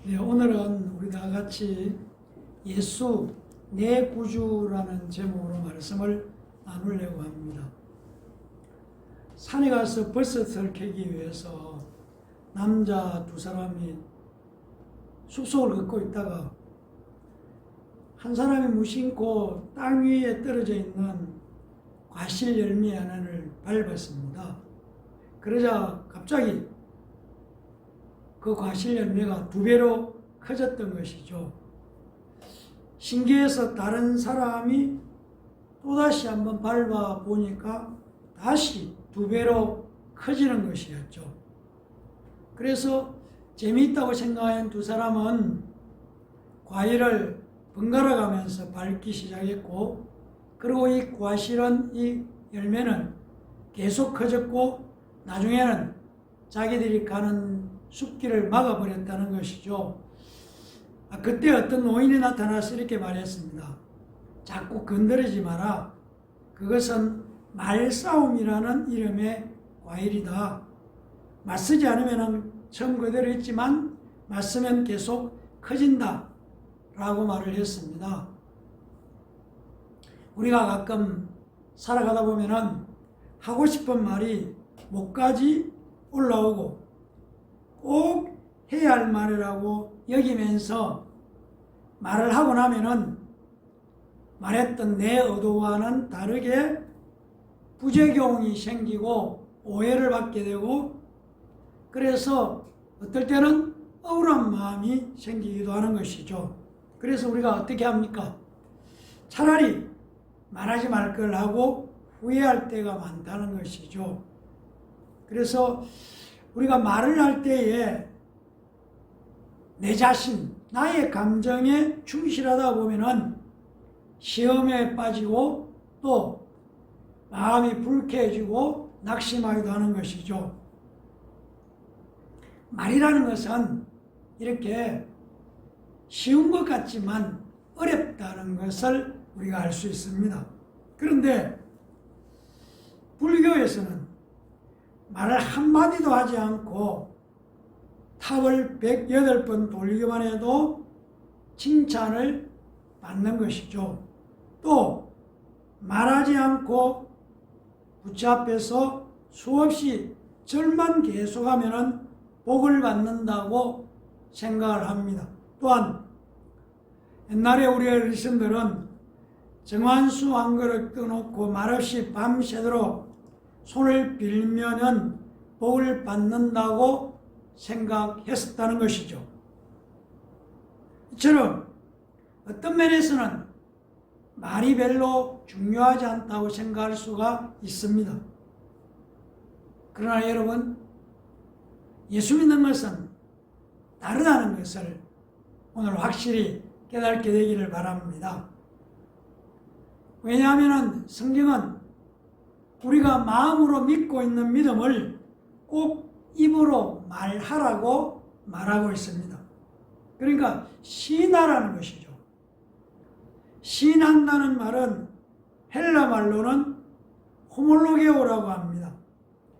네, 오늘은 우리 다 같이 예수 내 구주라는 제목으로 말씀을 나누려고 합니다. 산에 가서 버섯을 캐기 위해서 남자 두 사람이 숲속을 걷고 있다가 한 사람이 무심코 땅 위에 떨어져 있는 과실 열매 하나를 밟았습니다. 그러자 갑자기 그 과실 열매가 2배로 커졌던 것이죠. 신기해서 다른 사람이 또다시 한번 밟아 보니까 다시 2배로 커지는 것이었죠. 그래서 재미있다고 생각한 두 사람은 과일을 번갈아 가면서 밟기 시작했고, 그리고 이 과실은, 이 열매는 계속 커졌고 나중에는 자기들이 가는 숲길을 막아버렸다는 것이죠. 그때 어떤 노인이 나타나서 이렇게 말했습니다. 자꾸 건드리지 마라. 그것은 말싸움이라는 이름의 과일이다. 맞서지 않으면 처음 그대로 있지만 맞서면 계속 커진다 라고 말을 했습니다. 우리가 가끔 살아가다 보면은 하고 싶은 말이 목까지 올라오고 꼭 해야 할 말이라고 여기면서 말을 하고 나면은 말했던 내 의도와는 다르게 부작용이 생기고 오해를 받게 되고, 그래서 어떨 때는 억울한 마음이 생기기도 하는 것이죠. 그래서 우리가 어떻게 합니까? 차라리 말하지 말 걸 하고 후회할 때가 많다는 것이죠. 그래서 우리가 말을 할 때에 내 자신, 나의 감정에 충실하다 보면은 시험에 빠지고 또 마음이 불쾌해지고 낙심하기도 하는 것이죠. 말이라는 것은 이렇게 쉬운 것 같지만 어렵다는 것을 우리가 알 수 있습니다. 그런데 불교에서는 말을 한마디도 하지 않고 탑을 108번 돌리기만 해도 칭찬을 받는 것이죠. 또 말하지 않고 붙잡혀서 수없이 절만 계속하면 복을 받는다고 생각을 합니다. 또한 옛날에 우리 어르신들은 정한수 한 그릇 떠놓고 말없이 밤새도록 손을 빌면은 복을 받는다고 생각했었다는 것이죠. 이처럼 어떤 면에서는 말이 별로 중요하지 않다고 생각할 수가 있습니다. 그러나 여러분, 예수 믿는 것은 다르다는 것을 오늘 확실히 깨닫게 되기를 바랍니다. 왜냐하면 성경은 우리가 마음으로 믿고 있는 믿음을 꼭 입으로 말하라고 말하고 있습니다. 그러니까 시인하라는 것이죠. 시인한다는 말은 헬라 말로는 호몰로게오라고 합니다.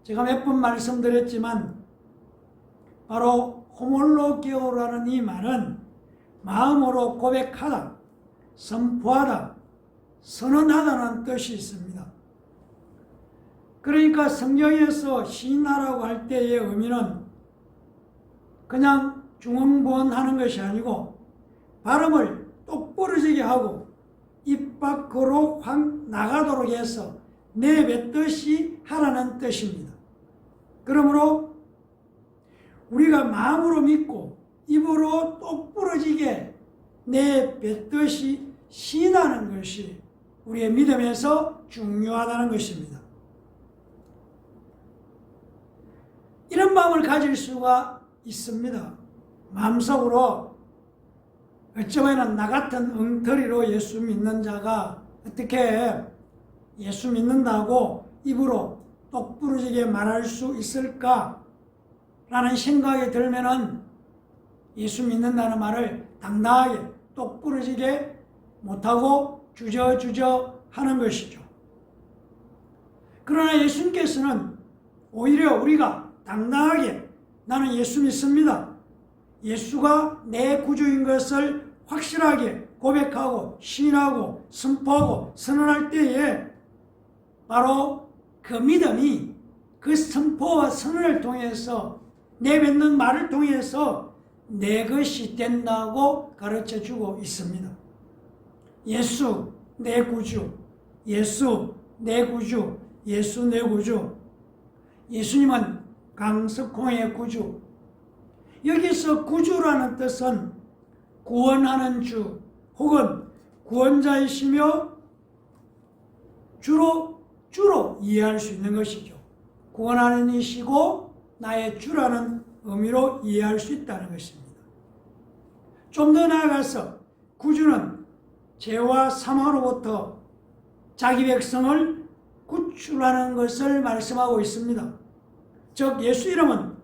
제가 몇 번 말씀드렸지만 바로 호몰로게오라는 이 말은 마음으로 고백하다, 선포하다, 선언하다는 뜻이 있습니다. 그러니까 성경에서 시인하라고 할 때의 의미는 그냥 중언부언하는 것이 아니고 발음을 똑부러지게 하고 입 밖으로 확 나가도록 해서 내뱉듯이 하라는 뜻입니다. 그러므로 우리가 마음으로 믿고 입으로 똑부러지게 내뱉듯이 시인하는 것이 우리의 믿음에서 중요하다는 것입니다. 이런 마음을 가질 수가 있습니다. 마음속으로 어쩌면 나 같은 엉터리로 예수 믿는 자가 어떻게 예수 믿는다고 입으로 똑부러지게 말할 수 있을까? 라는 생각이 들면은 예수 믿는다는 말을 당당하게 똑부러지게 못하고 주저주저 하는 것이죠. 그러나 예수님께서는 오히려 우리가 당당하게 나는 예수 믿습니다, 예수가 내 구주인 것을 확실하게 고백하고 시인하고 선포하고 선언할 때에 바로 그 믿음이 그 선포와 선언을 통해서 내뱉는 말을 통해서 내 것이 된다고 가르쳐주고 있습니다. 예수 내 구주, 예수 내 구주, 예수 내 구주. 예수님은 강석홍의 구주. 여기서 구주라는 뜻은 구원하는 주 혹은 구원자이시며 주로 이해할 수 있는 것이죠. 구원하는 이시고 나의 주라는 의미로 이해할 수 있다는 것입니다. 좀 더 나아가서 구주는 죄와 사망으로부터 자기 백성을 구출하는 것을 말씀하고 있습니다. 즉 예수 이름은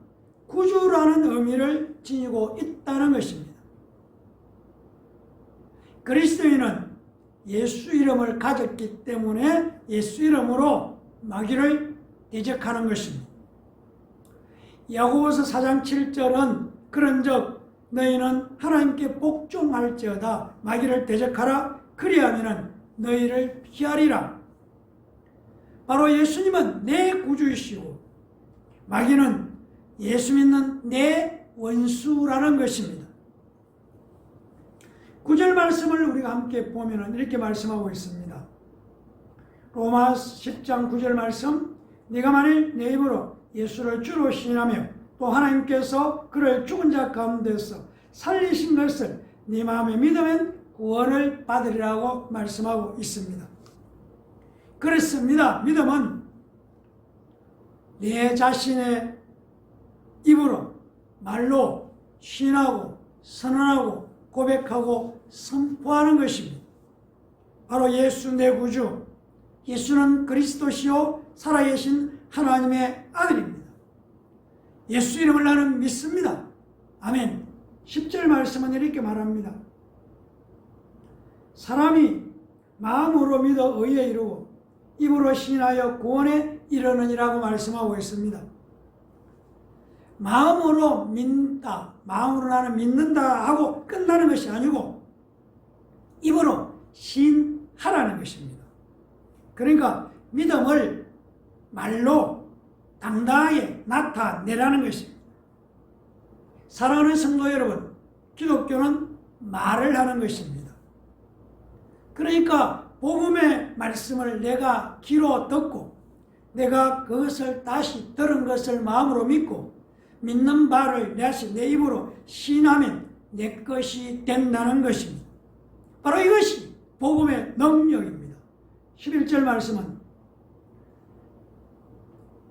구주라는 의미를 지니고 있다는 것입니다. 그리스도인은 예수 이름을 가졌기 때문에 예수 이름으로 마귀를 대적하는 것입니다. 야고보서 4장 7절은 그런즉 너희는 하나님께 복종할지어다 마귀를 대적하라 그리하면 너희를 피하리라. 바로 예수님은 내 구주이시고 마귀는 예수 믿는 내 원수라는 것입니다. 9절 말씀을 우리가 함께 보면 이렇게 말씀하고 있습니다. 로마 10장 9절 말씀, 네가 만일 내 입으로 예수를 주로 시인하며 또 하나님께서 그를 죽은 자 가운데서 살리신 것을 네 마음에 믿으면 구원을 받으리라고 말씀하고 있습니다. 그렇습니다. 믿음은 내 자신의 입으로 말로 시인하고 선언하고 고백하고 선포하는 것입니다. 바로 예수 내 구주, 예수는 그리스도시요 살아계신 하나님의 아들입니다. 예수 이름을 나는 믿습니다. 아멘. 10절 말씀은 이렇게 말합니다. 사람이 마음으로 믿어 의에 이르고 입으로 시인하여 구원에 이르느니라고 말씀하고 있습니다. 마음으로 믿다, 마음으로 나는 믿는다 하고 끝나는 것이 아니고 입으로 시인하라는 것입니다. 그러니까 믿음을 말로 당당하게 나타내라는 것입니다. 사랑하는 성도 여러분, 기독교는 말을 하는 것입니다. 그러니까 복음의 말씀을 내가 귀로 듣고 내가 그것을 다시 들은 것을 마음으로 믿고 믿는 바를 내 입으로 시인하면 내 것이 된다는 것입니다. 바로 이것이 복음의 능력입니다. 11절 말씀은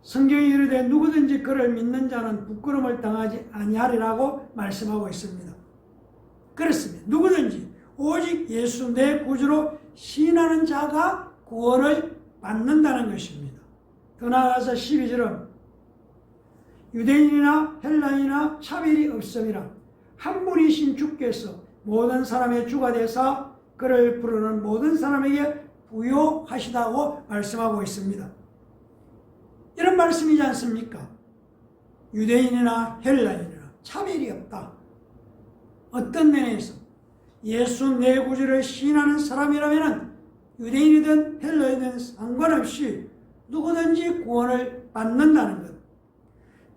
성경이 이르되 누구든지 그를 믿는 자는 부끄러움을 당하지 아니하리라고 말씀하고 있습니다. 그렇습니다. 누구든지 오직 예수 내 구주로 시인하는 자가 구원을 받는다는 것입니다. 더 나아가서 12절은 유대인이나 헬라인이나 차별이 없음이라 한 분이신 주께서 모든 사람의 주가 되사 그를 부르는 모든 사람에게 부요하시다고 말씀하고 있습니다. 이런 말씀이지 않습니까? 유대인이나 헬라인이나 차별이 없다. 어떤 면에서 예수 내 구주를 시인하는 사람이라면 유대인이든 헬라인이든 상관없이 누구든지 구원을 받는다는 것.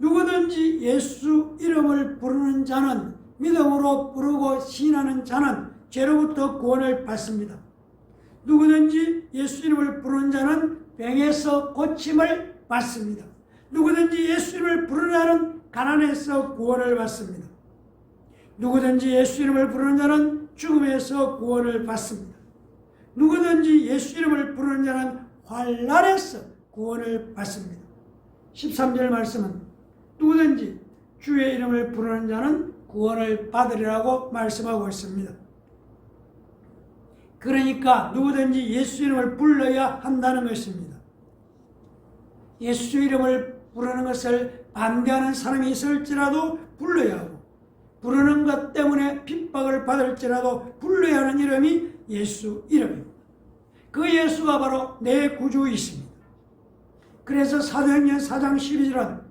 누구든지 예수 이름을 부르는 자는 믿음으로 부르고 시인하는 자는 죄로부터 구원을 받습니다. 누구든지 예수 이름을 부르는 자는 병에서 고침을 받습니다. 누구든지 예수 이름을 부르는 자는 가난에서 구원을 받습니다. 누구든지 예수 이름을 부르는 자는 죽음에서 구원을 받습니다. 누구든지 예수 이름을 부르는 자는 환난에서 구원을 받습니다. 13절 말씀은 누구든지 주의 이름을 부르는 자는 구원을 받으리라고 말씀하고 있습니다. 그러니까 누구든지 예수 이름을 불러야 한다는 것입니다. 예수 이름을 부르는 것을 반대하는 사람이 있을지라도 불러야 하고 부르는 것 때문에 핍박을 받을지라도 불러야 하는 이름이 예수 이름입니다. 그 예수가 바로 내 구주이십니다. 그래서 사도행전 4장 12절은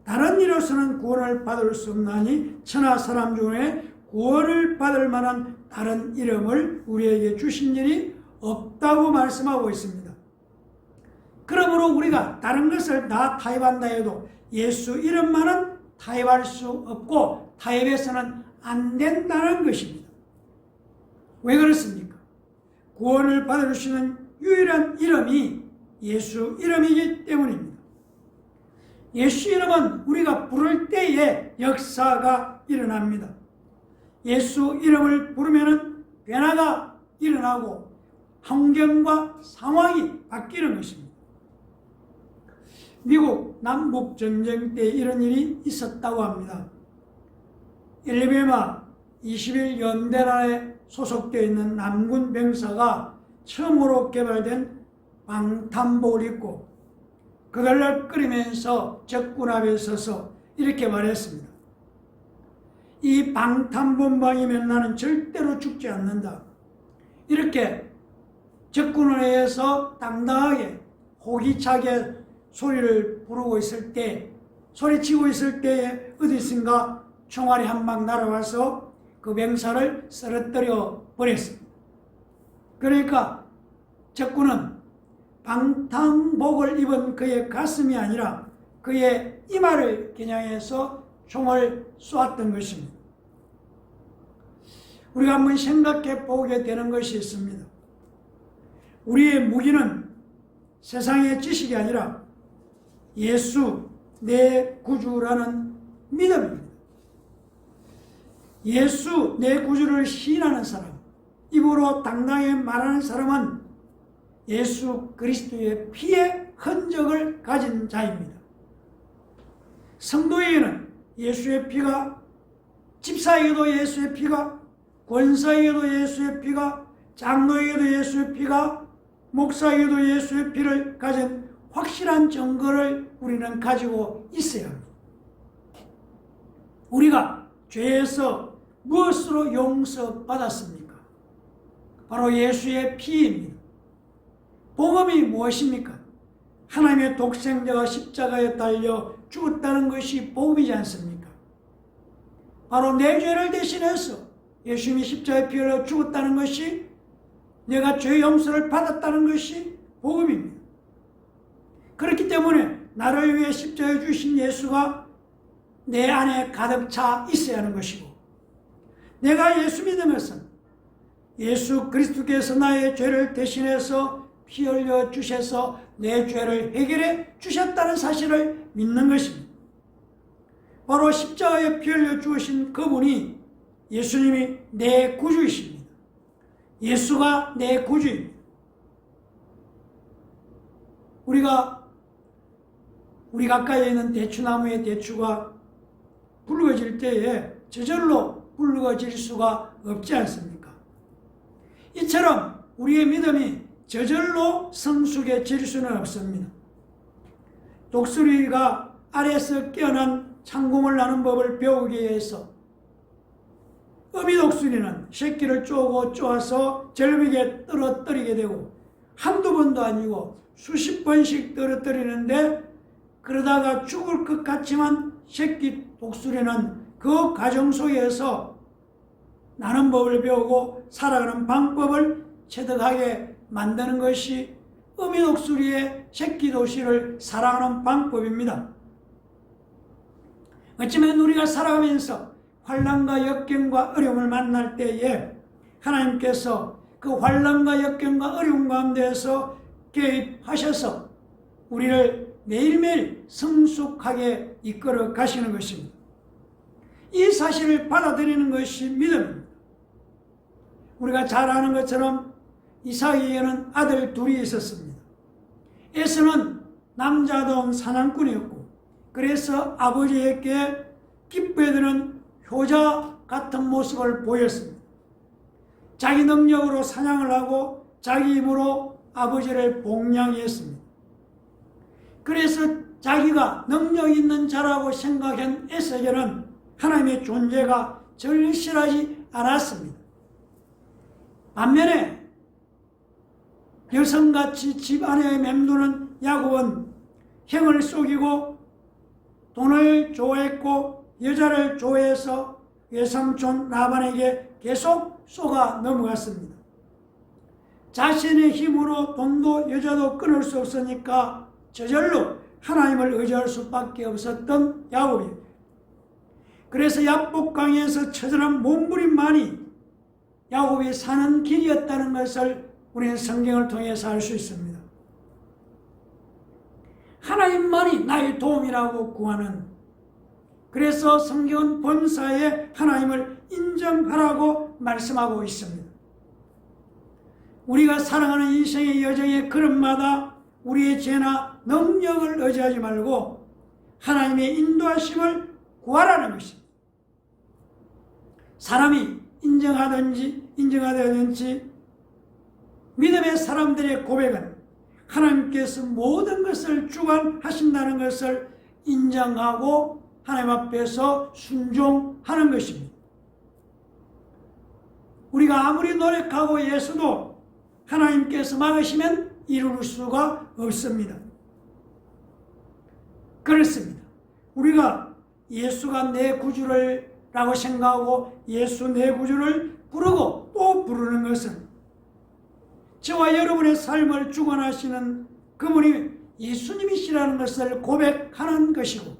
다른 이로서는 구원을 받을 수 없나니 천하 사람 중에 구원을 받을 만한 다른 이름을 우리에게 주신 일이 없다고 말씀하고 있습니다. 그러므로 우리가 다른 것을 다 타협한다 해도 예수 이름만은 타협할 수 없고 타협해서는 안 된다는 것입니다. 왜 그렇습니까? 구원을 받을 수 있는 유일한 이름이 예수 이름이기 때문입니다. 예수 이름은 우리가 부를 때에 역사가 일어납니다. 예수 이름을 부르면 변화가 일어나고 환경과 상황이 바뀌는 것입니다. 미국 남북 전쟁 때 이런 일이 있었다고 합니다. 엘리베마 21연대란에 소속되어 있는 남군 병사가 처음으로 개발된 방탄복을 입고 그들을 끓이면서 적군 앞에 서서 이렇게 말했습니다. 이 방탄봉방이면 나는 절대로 죽지 않는다. 이렇게 적군을 위해서 당당하게 호기차게 소리를 부르고 있을 때, 소리치고 있을 때에 어디선가 총알이 한 방 날아와서 그 병사를 쓰러뜨려 버렸습니다. 그러니까 적군은 방탄복을 입은 그의 가슴이 아니라 그의 이마를 겨냥해서 총을 쏘았던 것입니다. 우리가 한번 생각해 보게 되는 것이 있습니다. 우리의 무기는 세상의 지식이 아니라 예수 내 구주라는 믿음입니다. 예수 내 구주를 시인하는 사람, 입으로 당당히 말하는 사람은 예수 그리스도의 피의 흔적을 가진 자입니다. 성도에게는 예수의 피가, 집사에게도 예수의 피가, 권사에게도 예수의 피가, 장로에게도 예수의 피가, 목사에게도 예수의 피를 가진 확실한 증거를 우리는 가지고 있어야 합니다. 우리가 죄에서 무엇으로 용서받았습니까? 바로 예수의 피입니다. 복음이 무엇입니까? 하나님의 독생자가 십자가에 달려 죽었다는 것이 복음이지 않습니까? 바로 내 죄를 대신해서 예수님이 십자가에 피 흘려 죽었다는 것이, 내가 죄 용서를 받았다는 것이 복음입니다. 그렇기 때문에 나를 위해 십자가에 주신 예수가 내 안에 가득 차 있어야 하는 것이고, 내가 예수 믿는 것은 예수 그리스도께서 나의 죄를 대신해서 피 흘려 주셔서 내 죄를 해결해 주셨다는 사실을 믿는 것입니다. 바로 십자가에 피 흘려 주신 그분이 예수님이 내 구주이십니다. 예수가 내 구주입니다. 우리 가까이에 있는 대추나무의 대추가 붉어질 때에 저절로 붉어질 수가 없지 않습니까? 이처럼 우리의 믿음이 저절로 성숙해질 수는 없습니다. 독수리가 알에서 깨어난 창공을 나는 법을 배우기 위해서 어미 독수리는 새끼를 쪼아서 절벽에 떨어뜨리게 되고, 한두 번도 아니고 수십 번씩 떨어뜨리는데, 그러다가 죽을 것 같지만 새끼 독수리는 그 과정 속에서 나는 법을 배우고 살아가는 방법을 체득하게 만드는 것이 어미 독수리의 새끼 독수리를 사랑하는 방법입니다. 어쩌면 우리가 살아가면서 환난과 역경과 어려움을 만날 때에 하나님께서 그 환난과 역경과 어려움 가운데에서 개입하셔서 우리를 매일매일 성숙하게 이끌어 가시는 것입니다. 이 사실을 받아들이는 것이 믿음입니다. 우리가 잘 아는 것처럼 이삭에게는 아들 둘이 있었습니다. 에서는 남자다운 사냥꾼이었고, 그래서 아버지에게 기뻐해드는 효자 같은 모습을 보였습니다. 자기 능력으로 사냥을 하고 자기 힘으로 아버지를 복양했습니다. 그래서 자기가 능력 있는 자라고 생각한 에서에게는 하나님의 존재가 절실하지 않았습니다. 반면에 여성같이 집 안에 맴도는 야곱은 형을 속이고 돈을 좋아했고 여자를 좋아해서 외삼촌 라반에게 계속 쏘가 넘어갔습니다. 자신의 힘으로 돈도 여자도 끊을 수 없으니까 저절로 하나님을 의지할 수밖에 없었던 야곱이, 그래서 야복강에서 처절한 몸부림만이 야곱이 사는 길이었다는 것을 우리는 성경을 통해서 알 수 있습니다. 하나님만이 나의 도움이라고 구하는, 그래서 성경은 본사에 하나님을 인정하라고 말씀하고 있습니다. 우리가 살아가는 인생의 여정의 걸음마다 우리의 죄나 능력을 의지하지 말고 하나님의 인도하심을 구하라는 것입니다. 사람이 인정하든지 믿음의 사람들의 고백은 하나님께서 모든 것을 주관하신다는 것을 인정하고 하나님 앞에서 순종하는 것입니다. 우리가 아무리 노력하고 예수도 하나님께서 막으시면 이룰 수가 없습니다. 그렇습니다. 우리가 예수가 내 구주를 라고 생각하고 예수 내 구주를 부르고 또 부르는 것은 저와 여러분의 삶을 주관하시는 그분이 예수님이시라는 것을 고백하는 것이고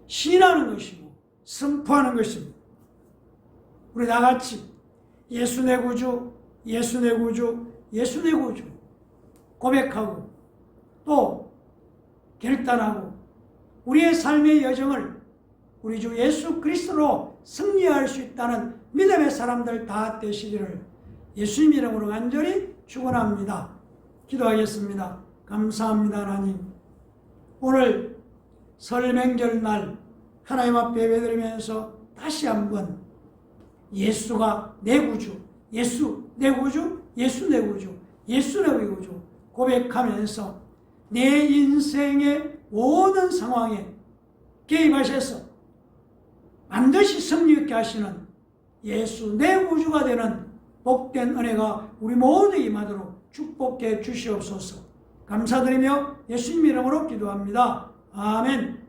신하는 것이고 선포하는 것입니다. 우리 다같이 예수 내 구주, 예수 내 구주, 예수 내 구주 고백하고 또 결단하고 우리의 삶의 여정을 우리 주 예수 그리스도로 승리할 수 있다는 믿음의 사람들 다 되시기를 예수님 이름으로 간절히 축원합니다. 기도하겠습니다. 감사합니다. 하나님, 오늘 설 명절날 하나님 앞에 예배드리면서 다시 한번 예수가 내 구주, 예수 내 구주, 예수 내 구주, 예수 내 구주 고백하면서 내 인생의 모든 상황에 개입하셔서 반드시 승리있게 하시는 예수 내 구주가 되는 복된 은혜가 우리 모두에게 임하도록 축복해 주시옵소서. 감사드리며 예수님 이름으로 기도합니다. 아멘.